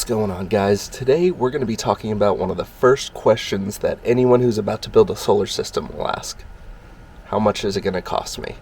What's going on, guys? Today we're going to be talking about one of the first questions that anyone who's about to build a solar system will ask. How much is it going to cost me?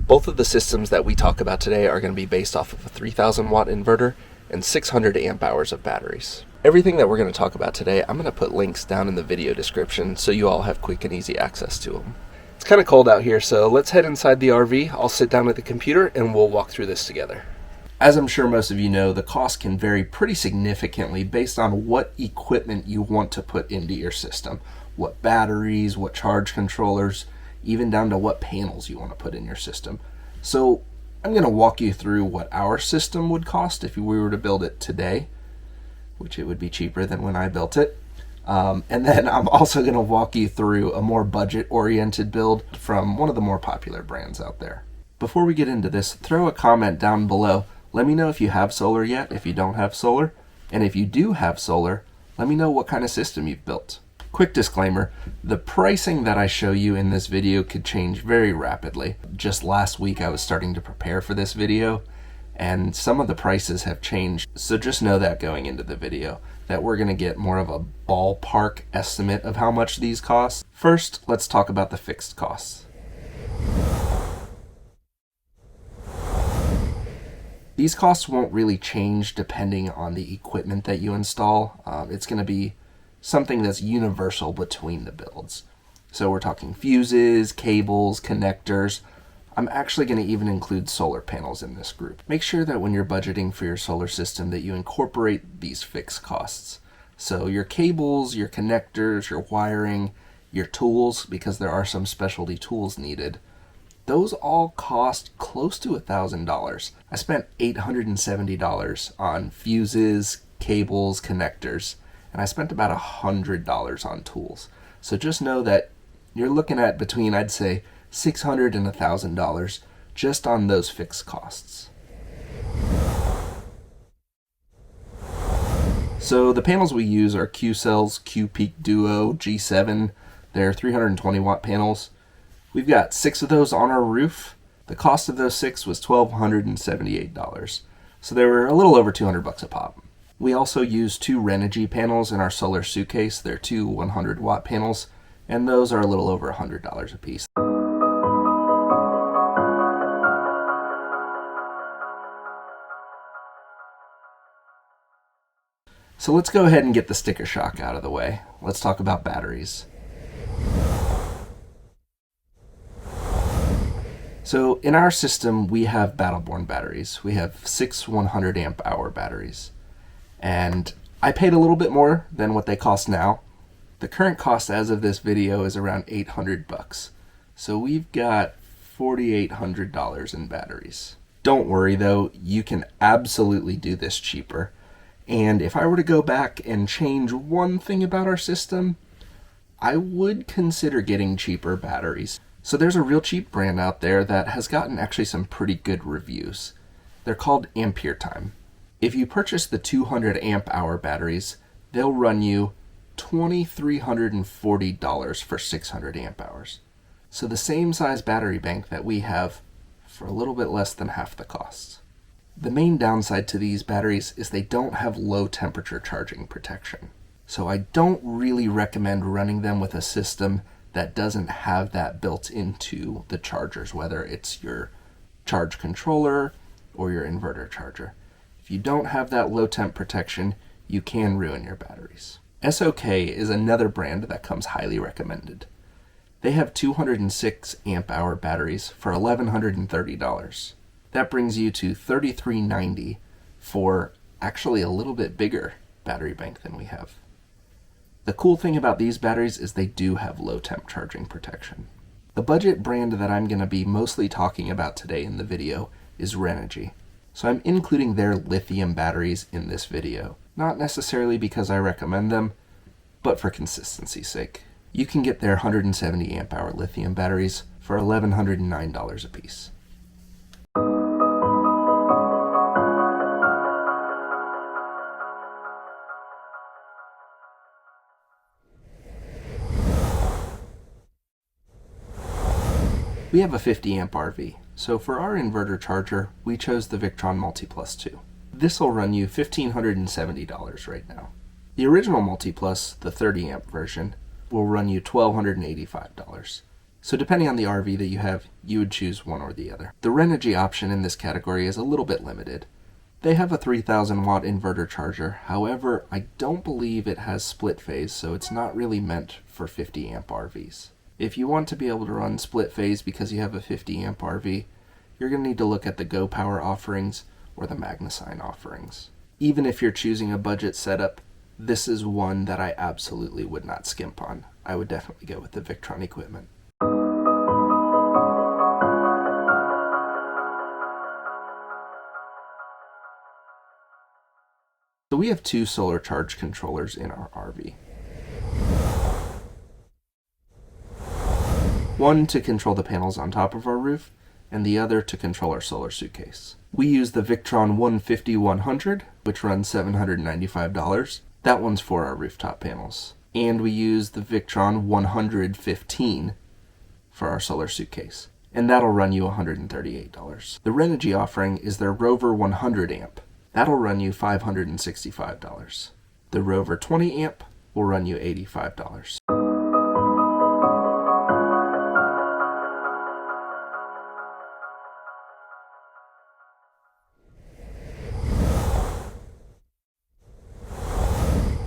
Both of the systems that we talk about today are going to be based off of a 3,000 watt inverter and 600 amp hours of batteries. Everything that we're going to talk about today, I'm going to put links down in the video description so you all have quick and easy access to them. It's kind of cold out here, so let's head inside the RV. I'll sit down at the computer and we'll walk through this together. As I'm sure most of you know, the cost can vary pretty significantly based on what equipment you want to put into your system. What batteries, what charge controllers, even down to what panels you want to put in your system. So I'm going to walk you through what our system would cost if we were to build it today, which it would be cheaper than when I built it. And then I'm also going to walk you through a more budget-oriented build from one of the more popular brands out there. Before we get into this, throw a comment down below. Let me know if you have solar yet, if you don't have solar. And if you do have solar, let me know what kind of system you've built. Quick disclaimer, the pricing that I show you in this video could change very rapidly. Just last week I was starting to prepare for this video and some of the prices have changed. So just know that going into the video, that we're gonna get more of a ballpark estimate of how much these cost. First, let's talk about the fixed costs. These costs won't really change depending on the equipment that you install. It's gonna be something that's universal between the builds. So we're talking fuses, cables, connectors. I'm actually going to even include solar panels in this group. Make sure that when you're budgeting for your solar system that you incorporate these fixed costs. So your cables, your connectors, your wiring, your tools, because there are some specialty tools needed, those all cost close to $1,000. I spent $870 on fuses, cables, connectors, and I spent about $100 on tools. So just know that you're looking at between, I'd say, $600 and $1,000 just on those fixed costs. So the panels we use are Q-Cells, Q-Peak Duo, G7. They're 320 watt panels. We've got 6 of those on our roof. The cost of those 6 was $1,278. So they were a little over $200 a pop. We also use 2 Renogy panels in our solar suitcase. They're 2 100 watt panels, and those are a little over $100 a piece. So let's go ahead and get the sticker shock out of the way. Let's talk about batteries. So in our system, we have Battleborn batteries. We have 6 100 amp hour batteries. And I paid a little bit more than what they cost now. The current cost as of this video is around $800. So we've got $4,800 in batteries. Don't worry though, you can absolutely do this cheaper. And if I were to go back and change one thing about our system, I would consider getting cheaper batteries. So there's a real cheap brand out there that has gotten actually some pretty good reviews. They're called Ampere Time. If you purchase the 200 amp hour batteries, they'll run you $2,340 for 600 amp hours. So the same size battery bank that we have for a little bit less than half the cost. The main downside to these batteries is they don't have low temperature charging protection. So I don't really recommend running them with a system that doesn't have that built into the chargers, whether it's your charge controller or your inverter charger. If you don't have that low temp protection, you can ruin your batteries. SOK is another brand that comes highly recommended. They have 206 amp hour batteries for $1,130. That brings you to $3,390 for actually a little bit bigger battery bank than we have. The cool thing about these batteries is they do have low temp charging protection. The budget brand that I'm going to be mostly talking about today in the video is Renogy. So I'm including their lithium batteries in this video. Not necessarily because I recommend them, but for consistency's sake. You can get their 170 amp hour lithium batteries for $1,109 a piece. We have a 50 amp RV, so for our inverter charger, we chose the Victron Multi-Plus 2. This will run you $1,570 right now. The original Multi-Plus, the 30 amp version, will run you $1,285. So depending on the RV that you have, you would choose one or the other. The Renogy option in this category is a little bit limited. They have a 3,000 watt inverter charger, however, I don't believe it has split phase, so it's not really meant for 50 amp RVs. If you want to be able to run split phase because you have a 50 amp RV, you're going to need to look at the Go Power offerings or the MagnaSign offerings. Even if you're choosing a budget setup, this is one that I absolutely would not skimp on. I would definitely go with the Victron equipment. So we have two solar charge controllers in our RV. One to control the panels on top of our roof, and the other to control our solar suitcase. We use the Victron 150-100, which runs $795. That one's for our rooftop panels. And we use the Victron 115 for our solar suitcase, and that'll run you $138. The Renogy offering is their Rover 100 amp. That'll run you $565. The Rover 20 amp will run you $85.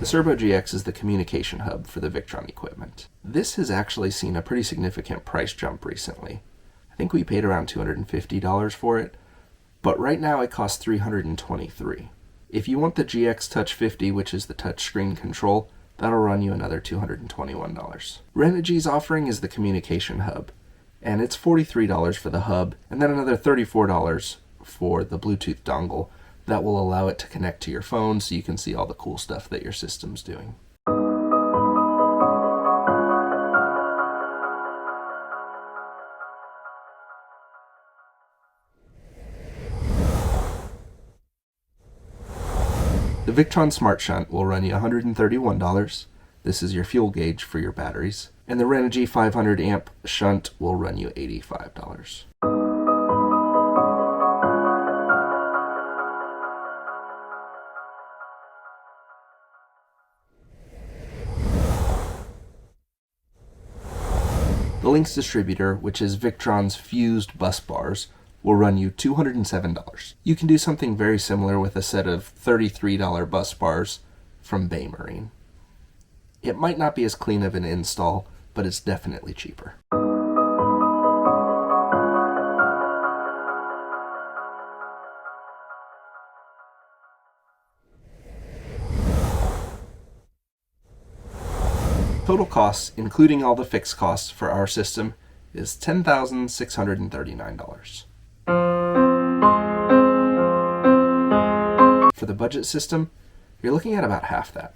The Servo GX is the communication hub for the Victron equipment. This has actually seen a pretty significant price jump recently. I think we paid around $250 for it, but right now it costs $323. If you want the GX Touch 50, which is the touchscreen control, that'll run you another $221. Renogy's offering is the communication hub, and it's $43 for the hub, and then another $34 for the Bluetooth dongle that will allow it to connect to your phone so you can see all the cool stuff that your system's doing. The Victron Smart Shunt will run you $131. This is your fuel gauge for your batteries. And the Renogy 500 amp shunt will run you $85. The Lynx distributor, which is Victron's fused Busbars, will run you $207. You can do something very similar with a set of $33 Busbars from Bay Marine. It might not be as clean of an install, but it's definitely cheaper. Total costs, including all the fixed costs for our system, is $10,639. For the budget system, you're looking at about half that,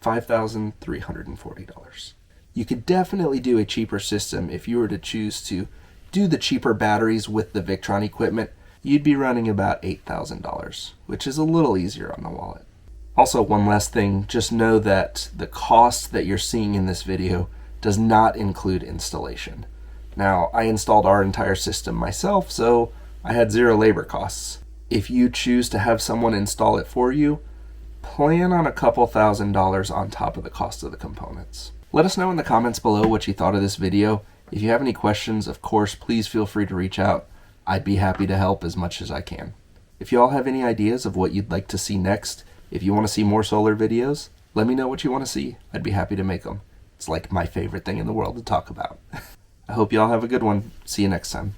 $5,340. You could definitely do a cheaper system if you were to choose to do the cheaper batteries with the Victron equipment. You'd be running about $8,000, which is a little easier on the wallet. Also, one last thing, just know that the cost that you're seeing in this video does not include installation. Now, I installed our entire system myself, so I had zero labor costs. If you choose to have someone install it for you, plan on a couple $1,000s on top of the cost of the components. Let us know in the comments below what you thought of this video. If you have any questions, of course, please feel free to reach out. I'd be happy to help as much as I can. If you all have any ideas of what you'd like to see next, if you want to see more solar videos, let me know what you want to see. I'd be happy to make them. It's like my favorite thing in the world to talk about. I hope you all have a good one. See you next time.